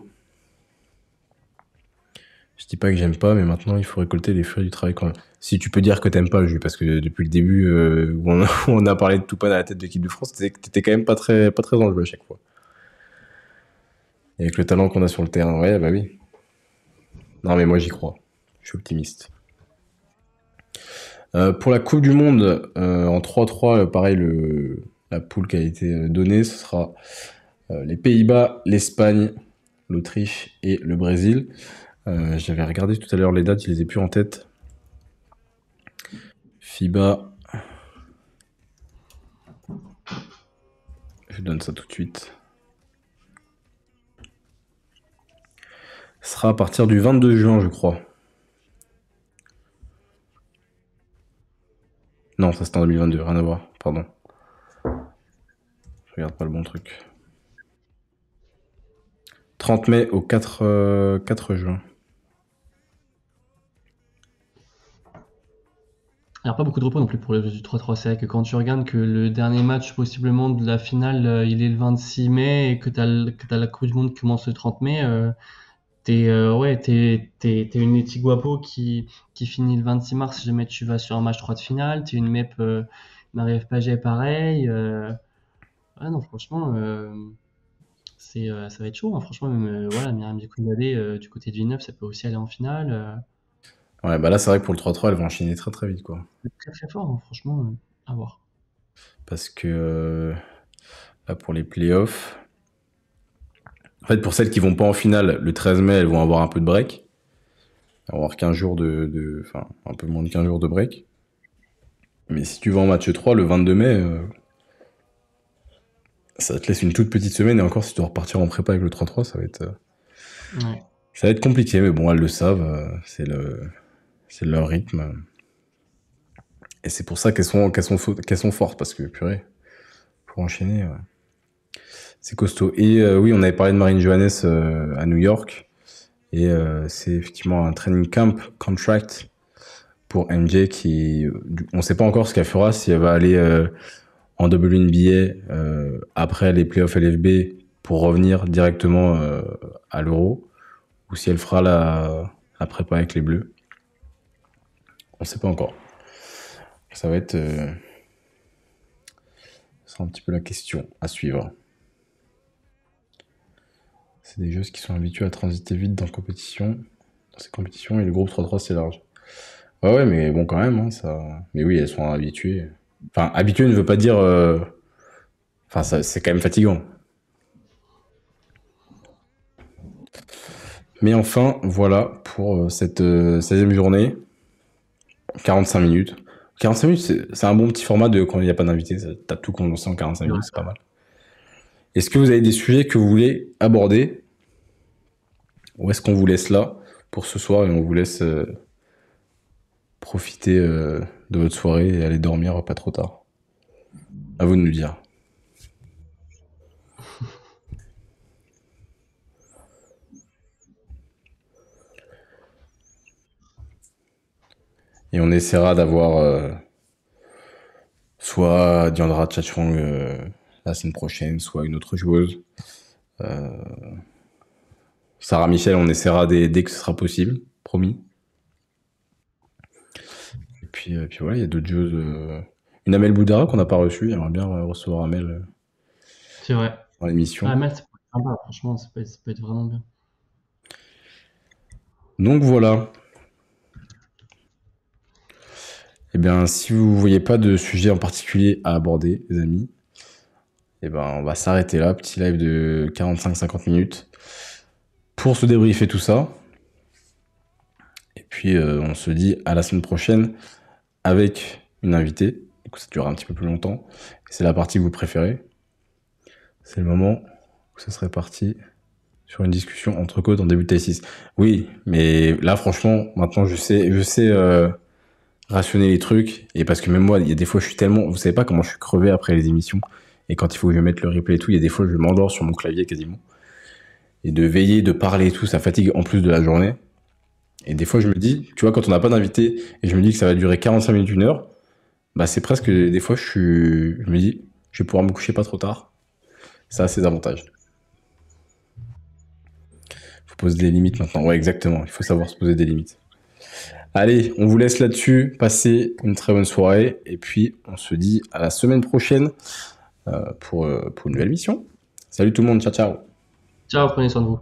[SPEAKER 1] Je dis pas que j'aime pas, mais maintenant il faut récolter les fruits du travail quand même. Si tu peux dire que t'aimes pas, Jules, parce que depuis le début où on a parlé de Toupane à la tête de l'équipe de France, t'étais quand même pas très dans le jeu à chaque fois. Et avec le talent qu'on a sur le terrain, ouais, bah oui. Non, mais moi j'y crois. Je suis optimiste. Pour la Coupe du Monde, en 3-3, pareil, la poule qui a été donnée, ce sera les Pays-Bas, l'Espagne, l'Autriche et le Brésil. J'avais regardé tout à l'heure les dates, je les ai plus en tête. FIBA, je donne ça tout de suite. Ce sera à partir du 22 juin, je crois. Non, ça c'était en 2022, rien à voir, pardon. Je regarde pas le bon truc. 30 mai au 4 juin.
[SPEAKER 2] Alors pas beaucoup de repos non plus pour le jeu du 3-3. C'est vrai que quand tu regardes que le dernier match possiblement de la finale, il est le 26 mai et que t'as la Coupe du Monde qui commence le 30 mai, ouais, t'es une Leti Guapo qui finit le 26 mars si jamais tu vas sur un match 3 de finale. T'es une MEP Marie-Ève Paget pareil. Ouais, non, franchement, ça va être chaud, hein. Franchement, même voilà, Myriam Dikounadé du côté de Villeneuve, ça peut aussi aller en finale.
[SPEAKER 1] Ouais, bah là c'est vrai que pour le 3-3, elle va enchaîner très très vite, quoi.
[SPEAKER 2] C'est très très fort, hein, franchement, à voir.
[SPEAKER 1] Parce que là pour les playoffs, en fait pour celles qui vont pas en finale, le 13 mai, elles vont avoir un peu de break. Elles vont avoir 15 jours enfin un peu moins de 15 jours de break. Mais si tu vas en match 3, le 22 mai, ça te laisse une toute petite semaine. Et encore, si tu dois repartir en prépa avec le 3-3,
[SPEAKER 2] Ouais.
[SPEAKER 1] ça va être compliqué. Mais bon, elles le savent. C'est leur rythme. Et c'est pour ça qu'elles sont fortes. Parce que, purée, pour enchaîner, c'est costaud. Et oui, on avait parlé de Marine Johannes à New York. Et c'est effectivement un training camp contract pour MJ qui, on sait pas encore ce qu'elle fera, si elle va aller en WNBA après les playoffs LFB pour revenir directement à l'Euro, ou si elle fera la prépa avec les Bleus. On sait pas encore. Ça va être c'est un petit peu la question à suivre. C'est des joueuses qui sont habitués à transiter vite dans ces compétitions, et le groupe 3-3 c'est large. Ouais, mais bon quand même, hein, ça. Mais oui, elles sont habituées. Enfin, habitué ne veut pas dire. Enfin, c'est quand même fatigant. Mais enfin, voilà pour cette 16e journée. 45 minutes. 45 minutes, c'est un bon petit format de quand il n'y a pas d'invité. T'as tout condensé en 45 minutes, c'est pas mal. Est-ce que vous avez des sujets que vous voulez aborder? Ou est-ce qu'on vous laisse là pour ce soir et on vous laisse profiter de votre soirée et aller dormir pas trop tard? À vous de nous dire. Et on essaiera d'avoir soit Diandra Chachwang la semaine prochaine, soit une autre joueuse. Sarah Michel, on essaiera dès que ce sera possible, promis. Et puis voilà, il y a d'autres joueuses. Une Amel Boudara qu'on n'a pas reçue, j'aimerais bien recevoir Amel
[SPEAKER 2] C'est vrai.
[SPEAKER 1] dans l'émission.
[SPEAKER 2] Ah, Amel, ça peut être sympa, franchement, ça peut être vraiment bien.
[SPEAKER 1] Donc voilà. Eh bien, si vous ne voyez pas de sujet en particulier à aborder, les amis, eh ben, on va s'arrêter là. Petit live de 45-50 minutes pour se débriefer tout ça. Et puis, on se dit à la semaine prochaine avec une invitée. Du coup, ça durera un petit peu plus longtemps. C'est la partie que vous préférez. C'est le moment où ça serait parti sur une discussion entre côtes en début de taille 6. Oui, mais là, franchement, maintenant, je sais rationner les trucs. Et parce que même moi, il y a des fois, je suis tellement... Vous savez pas comment je suis crevé après les émissions. Et quand il faut que je mette le replay et tout, il y a des fois, je m'endors sur mon clavier quasiment. Et de veiller, de parler et tout, ça fatigue en plus de la journée. Et des fois, je me dis, tu vois, quand on n'a pas d'invité, et je me dis que ça va durer 45 minutes, 1 heure, bah c'est presque, des fois, je me dis, je vais pouvoir me coucher pas trop tard. Ça a ses avantages. Faut poser des limites maintenant. Ouais, exactement. Il faut savoir se poser des limites. Allez, on vous laisse là-dessus. Passez une très bonne soirée. Et puis, on se dit à la semaine prochaine pour une nouvelle mission. Salut tout le monde. Ciao, ciao.
[SPEAKER 2] Ciao, prenez soin de vous.